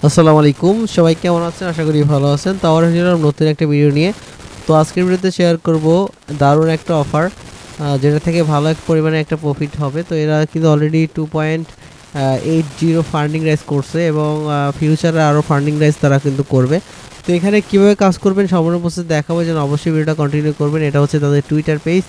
আসসালামু আলাইকুম সবাই কেমন আছেন আশা করি ভালো আছেন তো আমরা হলাম নতুন একটা ভিডিও নিয়ে তো আজকের ভিডিওতে শেয়ার করব দারুণ একটা অফার যেটা থেকে ভালো এক পরিমাণে একটা প্রফিট হবে তো এরা কিন্তু অলরেডি 2.80 ফান্ডিং রাইজ করছে এবং ফিউচারে আরও ফান্ডিং রাইজ তারা কিন্তু করবে তো এখানে কিভাবে কাজ করবেন সম্পূর্ণ প্রসেস দেখাবো যেন অবশ্যই ভিডিওটা কন্টিনিউ করবেন এটা হচ্ছে তাদের টুইটার পেজ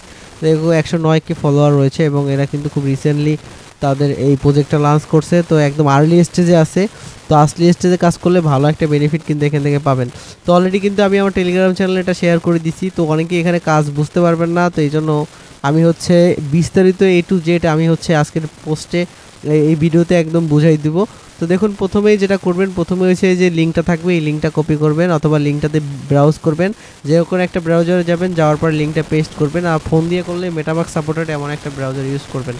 দেখো 109 কে ফলোয়ার রয়েছে এবং এরা কিন্তু খুব রিসেন্টলি তাদের এই প্রজেক্টটা লঞ্চ করছে তো একদম আর্লি স্টেজে আছে তো আর্লি স্টেজে কাজ করলে ভালো একটা বেনিফিট কিন্তু এখান থেকে পাবেন তো অলরেডি কিন্তু আমি আমার টেলিগ্রাম চ্যানেলে এটা শেয়ার করে দিছি তো অনেকে এখানে কাজ বুঝতে পারবেন না তো এই জন্য আমি হচ্ছে বিস্তারিত A to Z আমি হচ্ছে আজকের পোস্টে এই ভিডিওতে একদম বুঝাই দিব তো দেখুন প্রথমেই যেটা করবেন প্রথমে হচ্ছে যে লিঙ্কটা থাকবে এই লিঙ্কটা কপি করবেন অথবা লিঙ্কটাতে ব্রাউজ করবেন যে কোনো একটা ব্রাউজারে যাবেন যাওয়ার পর লিঙ্কটা পেস্ট করবেন আর ফোন দিয়ে করলে মেটামাস্ক সাপোর্টেড এমন একটা ব্রাউজার ইউজ করবেন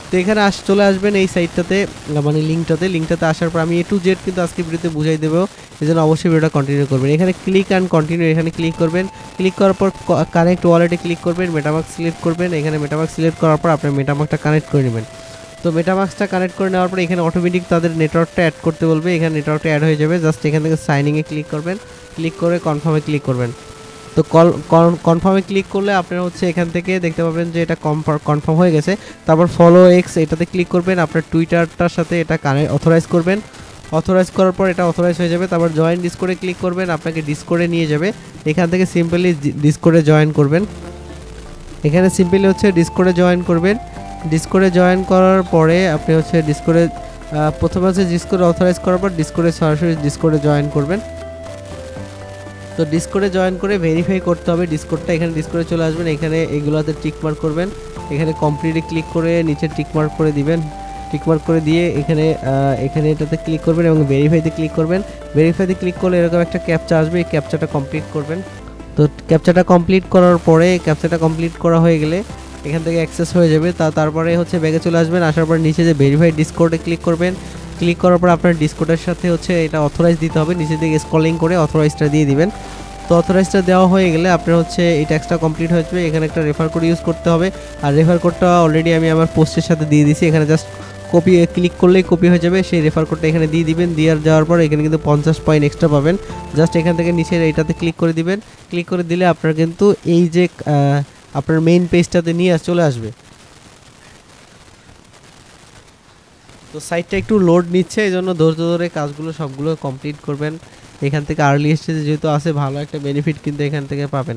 তো এখানে চলে আসবেন এই সাইটটাতে মানে লিঙ্কটাতে আসার পর আমি A to Z কিন্তু আজকে ভিডিওতে বুঝাই দেবো এই জন্য অবশ্যই ভিডিওটা কন্টিনিউ করবেন এখানে ক্লিক অ্যান্ড কন্টিনিউ এখানে ক্লিক করবেন ক্লিক করার পর কানেক্ট ওয়ালেটে ক্লিক করবেন মেটামাস্ক সিলেক্ট করবেন এখানে মেটামাস্ক সিলেক্ট করার পর আপনার মেটামাস্কটা কানেক্ট করে নেবেন তো মেটামাস্কটা কানেক্ট করে নেওয়ার পর এখানে অটোমেটিক তাদের নেটওয়ার্কটা অ্যাড করতে বলবে এখানে নেটওয়ার্কটা অ্যাড হয়ে যাবে জাস্ট এখান থেকে সাইনিংয়ে ক্লিক করবেন ক্লিক করে কনফার্মে ক্লিক করবেন তো কনফার্মে ক্লিক করলে আপনারা হচ্ছে এখান থেকে দেখতে পাবেন যে এটা কনফার্ম হয়ে গেছে তারপর ফলো এক্স এটাতে ক্লিক করবেন আপনার টুইটারটার সাথে এটা অথরাইজ করবেন অথরাইজ করার পর এটা অথরাইজ হয়ে যাবে তারপর জয়েন ডিসকর্ডে ক্লিক করবেন আপনাকে ডিসকর্ডে নিয়ে যাবে এখান থেকে সিম্পলি ডিসকর্ডে জয়েন করবেন এখানে সিম্পলি হচ্ছে ডিসকর্ডে জয়েন করবেন ডিসকর্ডে জয়েন করার পরে আপনি হচ্ছে ডিসকর্ডে প্রথমে হচ্ছে ডিসকর্ডে অথরাইজ করার পর ডিসকর্ডে সরাসরি ডিসকর্ডে জয়েন করবেন তো ডিসকর্ডে জয়েন করে ভেরিফাই করতে হবে ডিসকর্ডটা এখানে ডিসকর্ডে চলে আসবেন এখানে এগুলোতে টিক মার্ক করবেন এখানে কমপ্লিটলি ক্লিক করে নিচে টিক মার্ক করে দিবেন টিক মার্ক করে দিয়ে এখানে এটাতে ক্লিক করবেন এবং ভেরিফাইতে ক্লিক করবেন ভেরিফাইতে ক্লিক করলে এরকম একটা ক্যাপচা আসবে এই ক্যাপচাটা কমপ্লিট করবেন তো ক্যাপচাটা কমপ্লিট করার পরে ক্যাপচাটা কমপ্লিট করা হয়ে গেলে এখান থেকে অ্যাক্সেস হয়ে যাবে তারপরে হচ্ছে ব্যাগে চলে আসবেন আসার পর নিচে যে ভেরিফাই ডিসকর্ডে ক্লিক করবেন ক্লিক করার পর আপনার ডিসকর্ডের সাথে হচ্ছে এটা অথরাইজ দিতে হবে নিচে দিকে স্ক্রলিং করে অথরাইজটা দিয়ে দিবেন তো অথরাইজটা দেওয়া হয়ে গেলে আপনার হচ্ছে এই ট্যাক্সটা কমপ্লিট হয়ে যাবে এখানে একটা রেফার কোড ইউজ করতে হবে আর রেফার কোডটা অলরেডি আমি আমার পোস্টের সাথে দিয়ে দিয়েছি এখানে জাস্ট কপি ক্লিক করলেই কপি হয়ে যাবে সেই রেফার কোডটা এখানে দিয়ে দিবেন যাওয়ার পর এখানে কিন্তু 50 পয়েন্ট এক্সট্রা পাবেন জাস্ট এখান থেকে নিচের এইটাতে ক্লিক করে দিবেন ক্লিক করে দিলে আপনার কিন্তু এই যে আপনার মেইন পেজটাতে নিয়ে চলে আসবে তো সাইটটা একটু লোড নিচ্ছে এই জন্য ধৈর্য ধরে কাজগুলো সবগুলো কমপ্লিট করবেন এখান থেকে আর্লি স্টেজে যেহেতু আছে ভালো একটা বেনিফিট কিন্তু এখান থেকে পাবেন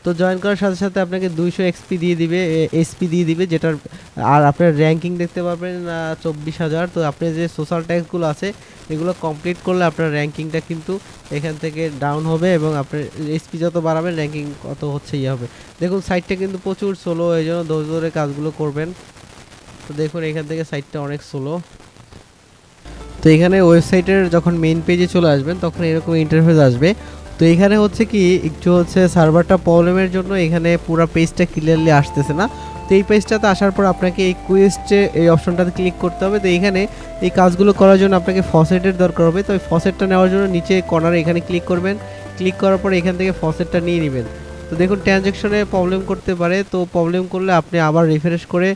তো জয়েন করার সাথে সাথে আপনাকে 200 এক্সপি দিয়ে দিবে যেটার আর আপনার র্যাঙ্কিং দেখতে পাবেন 24,000 তো আপনি যে সোশ্যাল ট্যাক্সগুলো আছে এগুলো কমপ্লিট করলে আপনার র্যাঙ্কিংটা কিন্তু এখান থেকে ডাউন হবে এবং আপনার এসপি যত বাড়াবেন র্যাঙ্কিং কত হচ্ছে হবে দেখুন সাইটটা কিন্তু প্রচুর স্লো এই জন্য ধৈর্য ধরে কাজগুলো করবেন তো দেখুন এখান থেকে সাইটটা অনেক স্লো তো এখানে ওয়েবসাইটের যখন মেইন পেজে চলে আসবেন তখন এরকম ইন্টারফেস আসবে তো এখানে হচ্ছে কি একটু হচ্ছে সার্ভারটা প্রবলেমের জন্য এখানে পুরো পেজটা ক্লিয়ারলি আসতেছে না তো এই পেজটাতে আসার পর আপনাকে এই কুইস্টে এই অপশনটাতে ক্লিক করতে হবে তো এখানে এই কাজগুলো করার জন্য আপনাকে ফসেটের দরকার হবে তো এই ফসেটটা নেওয়ার জন্য নিচে কর্নারে এখানে ক্লিক করবেন ক্লিক করার পর এখান থেকে ফসেটটা নিয়ে নেবেন তো দেখুন ট্রানজ্যাকশনে প্রবলেম করতে পারে তো প্রবলেম করলে আপনি আবার রিফ্রেশ করে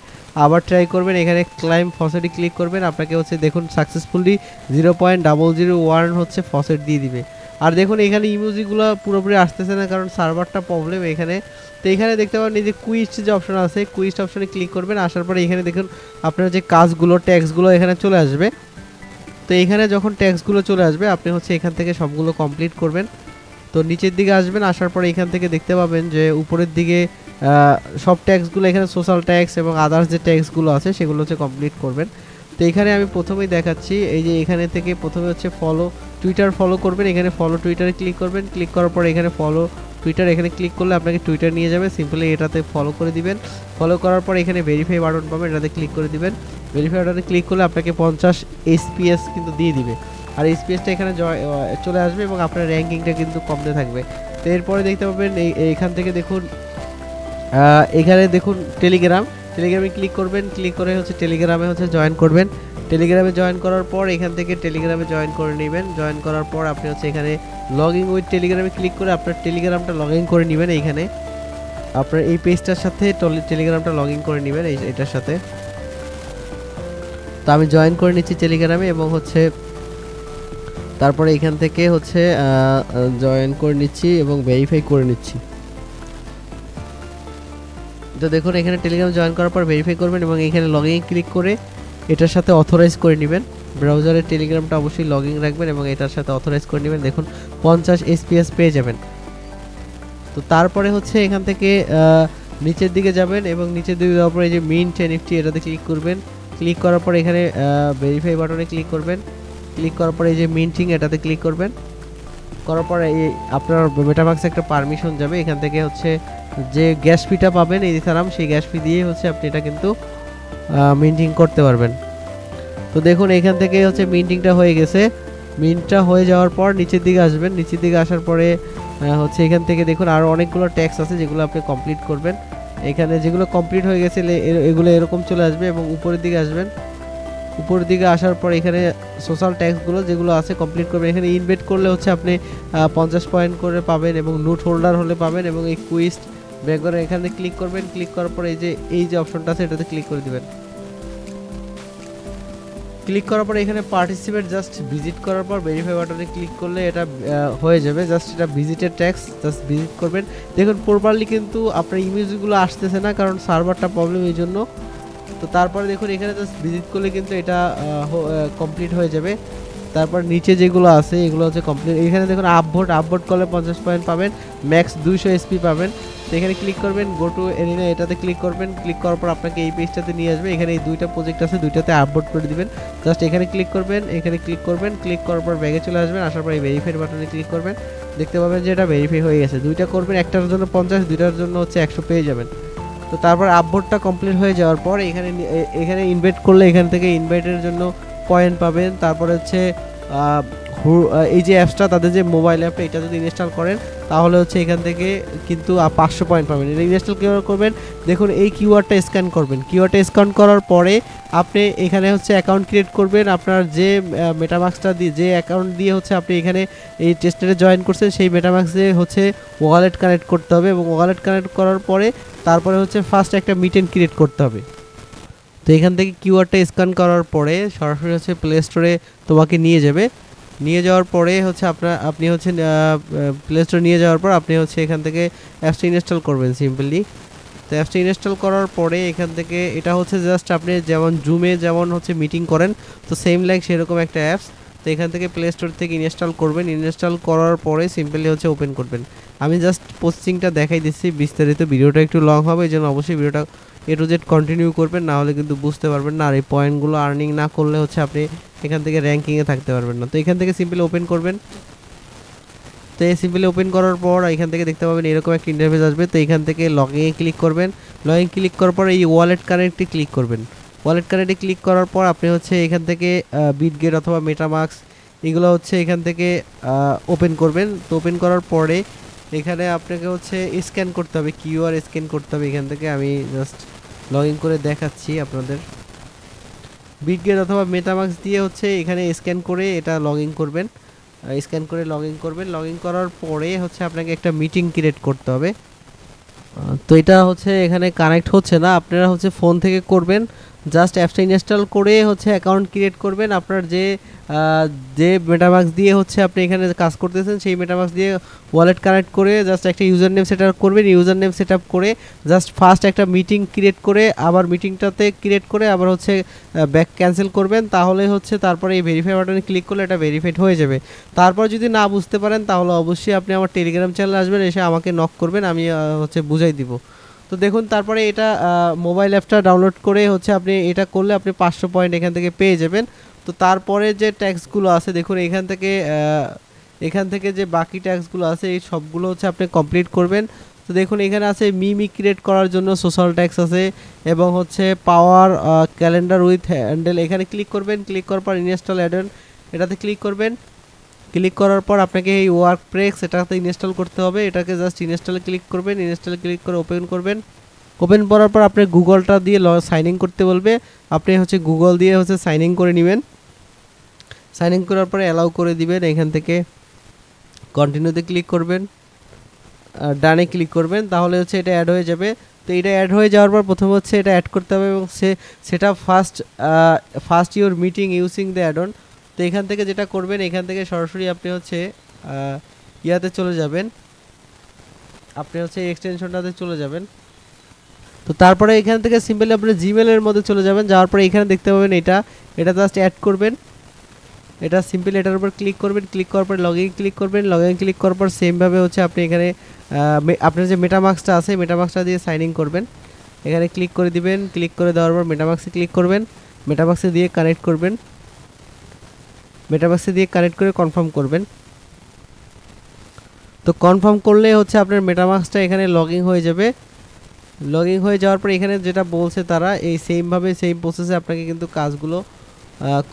আবার ট্রাই করবেন এখানে ক্লাইম ফসেটে ক্লিক করবেন আপনাকে হচ্ছে দেখুন সাকসেসফুলি 0.001 হচ্ছে ফসেট দিয়ে দিবে আর দেখুন এখানে ইমোজিগুলো পুরোপুরি আসতেছে না কারণ সার্ভারটা প্রবলেম এখানে তো এখানে দেখতে পাবেন এই যে কুইস্ট যে অপশন আছে কুইস্ট অপশনে ক্লিক করবেন আসার পরে এখানে দেখুন আপনার যে কাজগুলো ট্যাক্সগুলো এখানে চলে আসবে তো এখানে যখন ট্যাক্সগুলো চলে আসবে আপনি হচ্ছে এখান থেকে সবগুলো কমপ্লিট করবেন তো নিচের দিকে আসবেন আসার পরে এখান থেকে দেখতে পাবেন যে উপরের দিকে সব ট্যাক্সগুলো এখানে সোশ্যাল ট্যাক্স এবং আদার্স যে ট্যাক্সগুলো আছে সেগুলো হচ্ছে কমপ্লিট করবেন তো এখানে আমি প্রথমেই দেখাচ্ছি এই যে এখানে থেকে প্রথমে হচ্ছে টুইটার ফলো করবেন এখানে ফলো টুইটারে ক্লিক করবেন ক্লিক করার পর এখানে ফলো টুইটার এখানে ক্লিক করলে আপনাকে টুইটার নিয়ে যাবে সিম্পলি এটাতে ফলো করে দিবেন ফলো করার পর এখানে ভেরিফাই বাটন পাবেন এটাতে ক্লিক করে দিবেন ভেরিফাই বাটনে ক্লিক করলে আপনাকে 50 এসপিএস কিন্তু দিয়ে দিবে আর স্পেসটা এখানে চলে আসবে এবং আপনার র্যাঙ্কিংটা কিন্তু কমতে থাকবে তো এরপরে দেখতে পাবেন এইখান থেকে দেখুন এখানে দেখুন টেলিগ্রামে ক্লিক করবেন ক্লিক করে হচ্ছে টেলিগ্রামে হচ্ছে জয়েন করবেন টেলিগ্রামে জয়েন করার পর এখান থেকে টেলিগ্রামে জয়েন করে নেবেন জয়েন করার পর আপনি হচ্ছে এখানে লগ ইন উইথ টেলিগ্রামে ক্লিক করে আপনার টেলিগ্রামটা লগ ইন করে নেবেন এইখানে আপনার এই পেজটার সাথে টেলিগ্রামটা লগ ইন করে নেবেন এটার সাথে তো আমি জয়েন করে নিচ্ছি টেলিগ্রামে এবং হচ্ছে তারপরে এখান থেকে হচ্ছে জয়েন করে নিচ্ছি এবং ভেরিফাই করে নিচ্ছি। তো দেখুন এখানে টেলিগ্রাম জয়েন করার পর ভেরিফাই করবেন এবং এখানে লগইন ক্লিক করে এটার সাথে অথরাইজ করে নেবেন। ব্রাউজারের টেলিগ্রামটা অবশ্যই লগইন রাখবেন এবং এটার সাথে অথরাইজ করে নেবেন। দেখুন 50 এসপিএস পেয়ে যাবেন। তো তারপরে হচ্ছে এখান থেকে নিচের দিকে যাবেন এবং নিচের দিকে যাওয়ার পরে এই যে মিন্ট এনএফটি এটাতে ক্লিক করবেন। ক্লিক করার পর এখানে ভেরিফাই বাটনে ক্লিক করবেন। ক্লিক করার পরে এই যে মিন্টিং এটাতে ক্লিক করবেন। করার পরে এই আপনার মেটামাক্সে একটা পারমিশন যাবে। এখান থেকে হচ্ছে যে গ্যাস ফিটা পাবেন এই ইথারাম, সেই গ্যাস ফি দিয়ে হচ্ছে আপনি এটা কিন্তু মিন্টিং করতে পারবেন। তো দেখুন এখান থেকে হচ্ছে মিন্টিংটা হয়ে গেছে। মিন্টটা হয়ে যাওয়ার পর নিচের দিকে আসবেন। নিচের দিকে আসার পরে হচ্ছে এখান থেকে দেখুন আরও অনেকগুলো ট্যাক্স আছে যেগুলো আপনি কমপ্লিট করবেন। এখানে যেগুলো কমপ্লিট হয়ে গেছে এগুলো এরকম চলে আসবে এবং উপরের দিকে আসবেন। উপরের দিকে আসার পর এখানে সোশ্যাল ট্যাক্সগুলো যেগুলো আছে কমপ্লিট করবেন। এখানে ইনভেস্ট করলে হচ্ছে আপনি 50 পয়েন্ট করে পাবেন এবং নোট হোল্ডার হলে পাবেন এবং এই কুইজ ব্যাকগ্রাউন্ড এখানে ক্লিক করবেন। ক্লিক করার পর এই যে অপশনটা আছে এটাতে ক্লিক করে দিবেন। ক্লিক করার পর এখানে পার্টিসিপেট জাস্ট ভিজিট করার পর ভেরিফাই বাটনে ক্লিক করলে এটা হয়ে যাবে। জাস্ট এটা ভিজিটের ট্যাক্স জাস্ট ভিজিট করবেন। দেখুন প্রপারলি কিন্তু আপনার ইমেজগুলো আসতেছে না কারণ সার্ভারটা প্রবলেম এই জন্য। তো তারপরে দেখুন এখানে জাস্ট ভিজিট করলে কিন্তু এটা কমপ্লিট হয়ে যাবে। তারপর নিচে যেগুলো আছে এগুলো হচ্ছে কমপ্লিট। এখানে দেখুন আপভোট করলে 50 পয়েন্ট পাবেন, ম্যাক্স 200 এসপি পাবেন। তো এখানে ক্লিক করবেন, গো টু এরিনা এটাতে ক্লিক করবেন। ক্লিক করার পর আপনাকে এই পেজটাতে নিয়ে আসবে। এখানে এই দুইটা প্রজেক্ট আছে, দুইটাতে আপভোট করে দিবেন। জাস্ট এখানে ক্লিক করবেন, এখানে ক্লিক করবেন। ক্লিক করার পর ব্যাগে চলে আসবেন। আসার পর এই ভেরিফাই বাটনে ক্লিক করবেন। দেখতে পাবেন যে এটা ভেরিফাই হয়ে গেছে। দুইটা করবেন, একটার জন্য 50, দুইটার জন্য হচ্ছে 100 পেয়ে যাবেন। তো তারপর আপভোটটা কমপ্লিট হয়ে যাওয়ার পর এখানে ইনভাইট করলে এখান থেকে ইনভাইটের জন্য পয়েন্ট পাবেন। তারপরে হচ্ছে এই যে অ্যাপসটা তাদের যে মোবাইল অ্যাপটা এটা যদি ইনস্টল করেন তাহলে হচ্ছে এখান থেকে কিন্তু 500 পয়েন্ট পাবেন। এটা ইনস্টল কীভাবে করবেন দেখুন, এই কিউআরটা স্ক্যান করবেন। কিউআরটা স্ক্যান করার পরে আপনি এখানে হচ্ছে অ্যাকাউন্ট ক্রিয়েট করবেন। আপনার যে মেটামাক্সটা দিয়ে যে অ্যাকাউন্ট দিয়ে হচ্ছে আপনি এখানে এই টেস্টে জয়েন করছেন সেই মেটামাক্সে হচ্ছে ওয়ালেট কানেক্ট করতে হবে এবং ওয়ালেট কানেক্ট করার পরে তারপরে হচ্ছে ফার্স্ট একটা মিটেন ক্রিয়েট করতে হবে। তো এখান থেকে কিউআরটা স্ক্যান করার পরে সরাসরি হচ্ছে প্লে স্টোরে তোমাকে নিয়ে যাবে। নিয়ে যাওয়ার পরে হচ্ছে আপনি হচ্ছে প্লে স্টোরে নিয়ে যাওয়ার পর আপনি হচ্ছে এখান থেকে অ্যাপসটা ইনস্টল করবেন সিম্পলি। তো অ্যাপসটা ইনস্টল করার পরে এখান থেকে এটা হচ্ছে জাস্ট আপনি যেমন জুমে যেমন হচ্ছে মিটিং করেন তো সেম লাইক সেরকম একটা অ্যাপস। তো এখান থেকে প্লে স্টোর থেকে ইনস্টল করবেন। ইনস্টল করার পরে সিম্পলি হচ্ছে ওপেন করবেন। আমি জাস্ট প্রসেসিংটা দেখাই দিচ্ছি, বিস্তারিত ভিডিওটা একটু লং হবে, এই জন্য অবশ্যই ভিডিওটা এ টু জেড কন্টিনিউ করবেন, না হলে কিন্তু বুঝতে পারবেন না। আর এই পয়েন্টগুলো আর্নিং না করলে হচ্ছে আপনি এখান থেকে র্যাঙ্কিংয়ে থাকতে পারবেন না। তো এখান থেকে সিম্পলি ওপেন করবেন। তো এই সিম্পলি ওপেন করার পর এখান থেকে দেখতে পাবেন এরকম একটা ইন্টারফেস আসবে। তো এখান থেকে লগইনে ক্লিক করবেন। লগইন ক্লিক করার পর এই ওয়ালেট কানেক্টে ক্লিক করবেন। ওয়ালেট কানেক্টে ক্লিক করার পর আপনি হচ্ছে এখান থেকে বিটগেট অথবা মেটামাক্স এগুলো হচ্ছে এখান থেকে ওপেন করবেন। তো ওপেন করার পরে এখানে আপনাকে হচ্ছে স্ক্যান করতে হবে, কিউআর স্ক্যান করতে হবে। এখান থেকে আমি জাস্ট লগইন করে দেখাচ্ছি আপনাদের। বিটগেট অথবা মেটামাক্স দিয়ে হচ্ছে এখানে স্ক্যান করে এটা লগইন করবেন। স্ক্যান করে লগইন করবেন। লগইন করার পরে হচ্ছে আপনাকে একটা মিটিং ক্রিয়েট করতে হবে। তো এটা হচ্ছে এখানে কানেক্ট হচ্ছে না, আপনারা হচ্ছে ফোন থেকে করবেন। জাস্ট অ্যাপসটা ইনস্টল করে হচ্ছে অ্যাকাউন্ট ক্রিয়েট করবেন। আপনার যে মেটামাক্স দিয়ে হচ্ছে আপনি এখানে কাজ করতেছেন সেই মেটামাক্স দিয়ে ওয়ালেট কানেক্ট করে জাস্ট একটা ইউজার নেম সেট আপ করবেন। ইউজার নেম সেট আপ করে জাস্ট ফার্স্ট একটা মিটিং ক্রিয়েট করে আবার মিটিংটাতে ক্রিয়েট করে আবার হচ্ছে ব্যাক ক্যান্সেল করবেন। তাহলে হচ্ছে তারপরে এই ভেরিফাই বাটনে ক্লিক করলে এটা ভেরিফাইড হয়ে যাবে। তারপর যদি না বুঝতে পারেন তাহলে অবশ্যই আপনি আমার টেলিগ্রাম চ্যানেলে আসবেন, এসে আমাকে নক করবেন, আমি হচ্ছে বুঝাই দিব। তো দেখুন তারপরে এটা মোবাইল অ্যাপটা ডাউনলোড করে হচ্ছে আপনি এটা করলে আপনি 500 পয়েন্ট এখান থেকে পেয়ে যাবেন। তো তারপরে যে ট্যাক্সগুলো আছে দেখুন এখান থেকে যে বাকি ট্যাক্সগুলো আছে এই সবগুলো হচ্ছে আপনি কমপ্লিট করবেন। তো দেখুন এখানে আছে মিমি ক্রিয়েট করার জন্য সোশ্যাল ট্যাক্স আছে এবং হচ্ছে পাওয়ার ক্যালেন্ডার উইথ হ্যান্ডেল এখানে ক্লিক করবেন। ক্লিক করার পর ইনস্টল অ্যাডন এটাতে ক্লিক করবেন। ক্লিক করার পর আপনাকে এই ওয়ার্কপ্লেস এটাতে ইনস্টল করতে হবে। এটাকে জাস্ট ইনস্টলে ক্লিক করবেন। ইনস্টলে ক্লিক করে ওপেন করবেন। ওপেন করার পর আপনি গুগলটা দিয়ে সাইন ইন করতে বলবে, আপনি হচ্ছে গুগল দিয়ে হচ্ছে সাইন ইন করে নেবেন। সাইন ইন করার পরে অ্যালাউ করে দিবেন। এখান থেকে কন্টিনিউতে ক্লিক করবেন, ডানে ক্লিক করবেন, তাহলে হচ্ছে এটা অ্যাড হয়ে যাবে। তো এটা অ্যাড হয়ে যাওয়ার পর প্রথমে হচ্ছে এটা অ্যাড করতে হবে এবং সেটা first your meeting using the add on. তো এখান থেকে যেটা করবেন, এখান থেকে সরাসরি আপনি হচ্ছে ইয়াতে চলে যাবেন, আপনি হচ্ছে এক্সটেনশনটাতে চলে যাবেন। তো তারপরে এখান থেকে সিম্পলি আপনি জিমেলের মধ্যে চলে যাবেন, যাওয়ার পরে এখানে দেখতে পাবেন এটা জাস্ট অ্যাড করবেন। এটা সিম্পলি এটার উপর ক্লিক করবেন, ক্লিক করার পর লগ ইন ক্লিক করবেন, লগ ইন ক্লিক করার পর সেমভাবে হচ্ছে আপনি এখানে আপনার যে মেটামাস্কটা আছে মেটামাস্কটা দিয়ে সাইন ইন করবেন। এখানে ক্লিক করে দিবেন, ক্লিক করে দেওয়ার পর মেটামাস্কে ক্লিক করবেন, মেটামাস্কে দিয়ে কানেক্ট করবেন, মেটামাস্কে দিয়ে কানেক্ট করে কনফার্ম করবেন। তো কনফার্ম করলে হচ্ছে আপনার মেটামাস্কটা এখানে লগ ইন হয়ে যাবে। লগ ইন হয়ে যাওয়ার পর এখানে যেটা বলছে তারা এই সেমভাবে সেম প্রসেসে আপনাকে কিন্তু কাজগুলো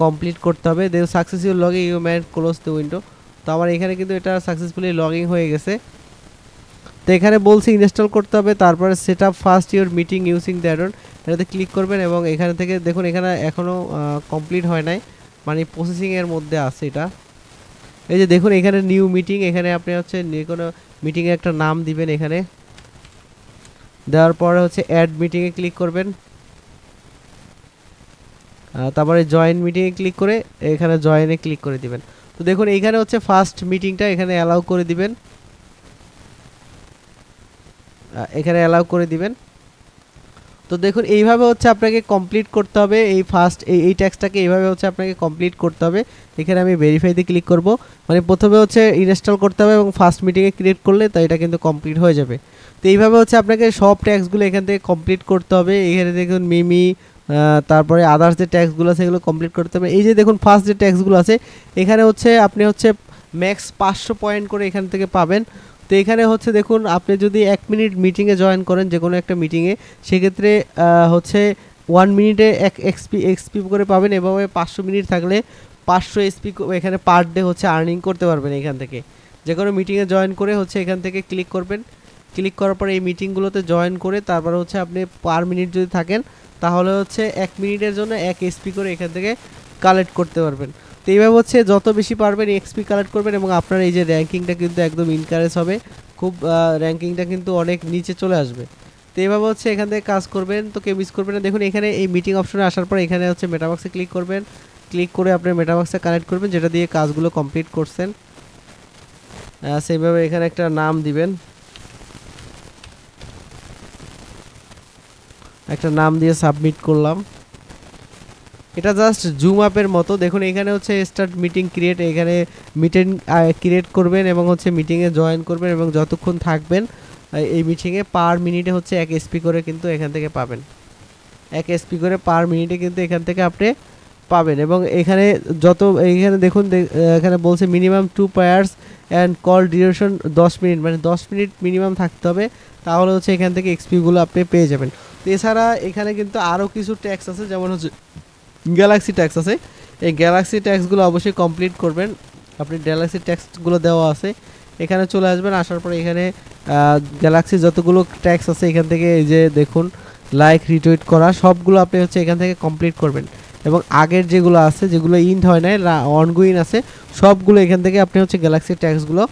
কমপ্লিট করতে হবে। The successful log in you man close the window. তো আমার এখানে কিন্তু এটা সাকসেসফুলি লগ ইন হয়ে গেছে। তো এখানে বলছি ইনস্টল করতে হবে, তারপরে set up first your meeting using the add-on, এটাতে ক্লিক করবেন এবং এখানে থেকে দেখুন এখানে এখনও কমপ্লিট হয় নাই, মানে প্রসেসিংয়ের মধ্যে আছে এটা। এই যে দেখুন এখানে নিউ মিটিং, এখানে আপনি হচ্ছে যে কোনো মিটিংয়ে একটা নাম দিবেন, এখানে দেওয়ার পরে হচ্ছে অ্যাড মিটিংয়ে ক্লিক করবেন, তারপরে জয়েন মিটিংয়ে ক্লিক করে এখানে জয়েনে ক্লিক করে দিবেন। তো দেখুন এইখানে হচ্ছে ফার্স্ট মিটিংটা এখানে অ্যালাউ করে দিবেন, এখানে অ্যালাউ করে দিবেন। তো দেখুন এইভাবে হচ্ছে আপনাকে কমপ্লিট করতে হবে এই ফার্স্ট এই ট্যাক্সটাকে, এইভাবে হচ্ছে আপনাকে কমপ্লিট করতে হবে। এখানে আমি ভেরিফাইতে ক্লিক করব, মানে প্রথমে হচ্ছে ইনস্টল করতে হবে এবং ফার্স্ট মিটিংয়ে ক্রিয়েট করলে তো এটা কিন্তু কমপ্লিট হয়ে যাবে। তো এইভাবে হচ্ছে আপনাকে সব ট্যাক্সগুলো এখান থেকে কমপ্লিট করতে হবে। এখানে দেখুন মিমি, তারপরে আদার্স যে ট্যাক্সগুলো আছে সেগুলো কমপ্লিট করতে হবে। এই যে দেখুন ফার্স্ট যে ট্যাক্সগুলো আছে এখানে হচ্ছে আপনি হচ্ছে ম্যাক্স 500 পয়েন্ট করে এখান থেকে পাবেন। তো এখানে হচ্ছে দেখুন আপনি যদি 1 মিনিট মিটিংয়ে জয়েন করেন যে কোনো একটা মিটিংয়ে, সেক্ষেত্রে হচ্ছে 1 মিনিটে 1 এক্সপি করে পাবেন। এভাবে 500 মিনিট থাকলে 500 এসপি এখানে পার ডে হচ্ছে আর্নিং করতে পারবেন। এখান থেকে যে কোনো মিটিংয়ে জয়েন করে হচ্ছে এখান থেকে ক্লিক করবেন, ক্লিক করার পরে এই মিটিংগুলোতে জয়েন করে তারপরে হচ্ছে আপনি পার মিনিট যদি থাকেন তাহলে হচ্ছে 1 মিনিটের জন্য 1 এসপি করে এখান থেকে কালেক্ট করতে পারবেন। তো এইভাবে হচ্ছে যত বেশি পারবেন এক্সপি কালেক্ট করবেন এবং আপনার এই যে র্যাঙ্কিংটা কিন্তু একদম ইনকারেজ হবে, খুব র্যাঙ্কিংটা কিন্তু অনেক নিচে চলে আসবে। তো এইভাবে হচ্ছে এখান থেকে কাজ করবেন, তো কেউ মিস করবেন না। দেখুন এখানে এই মিটিং অপশনে আসার পর এখানে হচ্ছে মেটাবক্সে ক্লিক করবেন, ক্লিক করে আপনার মেটাবক্সে কানেক্ট করবেন যেটা দিয়ে কাজগুলো কমপ্লিট করছেন। সেইভাবে এখানে একটা নাম দিবেন, একটা নাম দিয়ে সাবমিট করলাম। এটা জাস্ট জুম আপের মতো। দেখুন এখানে হচ্ছে স্টার্ট মিটিং ক্রিয়েট, এখানে মিটিং ক্রিয়েট করবেন এবং হচ্ছে মিটিংয়ে জয়েন করবেন এবং যতক্ষণ থাকবেন এই মিটিংয়ে পার মিনিটে হচ্ছে 1 এসপি করে কিন্তু এখান থেকে পাবেন, 1 এসপি করে পার মিনিটে কিন্তু এখান থেকে আপনি পাবেন। এবং এখানে এইখানে দেখুন এখানে বলছে minimum 2 pairs and call duration 10 minute, মানে 10 মিনিট মিনিমাম থাকতে হবে, তাহলে হচ্ছে এখান থেকে এক্সপিগুলো আপনি পেয়ে যাবেন। তো এছাড়া এখানে কিন্তু আরও কিছু ট্যাক্স আছে, যেমন হচ্ছে গ্যালাক্সি ট্যাক্স আছে। এই গ্যালাক্সি ট্যাক্সগুলো অবশ্যই কমপ্লিট করবেন। আপনি গ্যালাক্সি ট্যাক্সগুলো দেওয়া আছে, এখানে চলে আসবেন, আসার পরে এখানে গ্যালাক্সি যতগুলো ট্যাক্স আছে এখান থেকে এই যে দেখুন লাইক রিটুইট করা সবগুলো আপনি হচ্ছে এখান থেকে কমপ্লিট করবেন। এবং আগের যেগুলো আছে যেগুলো ইন্ড হয় নাই অনগোয়িং আছে সবগুলো এখান থেকে আপনি হচ্ছে গ্যালাক্সি ট্যাক্সগুলো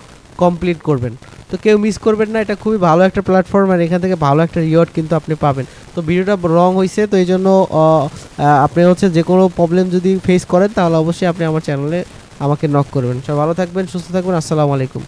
কমপ্লিট করবেন। তো কেউ মিস করবেন না, এটা খুবই ভালো একটা প্ল্যাটফর্ম আর এখান থেকে ভালো একটা রিওয়ার্ড কিন্তু আপনি পাবেন। তো ভিডিওটা রং হয়েছে, তো এই জন্য আপনি হচ্ছে যে কোনো প্রবলেম যদি ফেস করেন তাহলে অবশ্যই আপনি আমার চ্যানেলে আমাকে নক করবেন। সব ভালো থাকবেন, সুস্থ থাকবেন, আসসালামু আলাইকুম।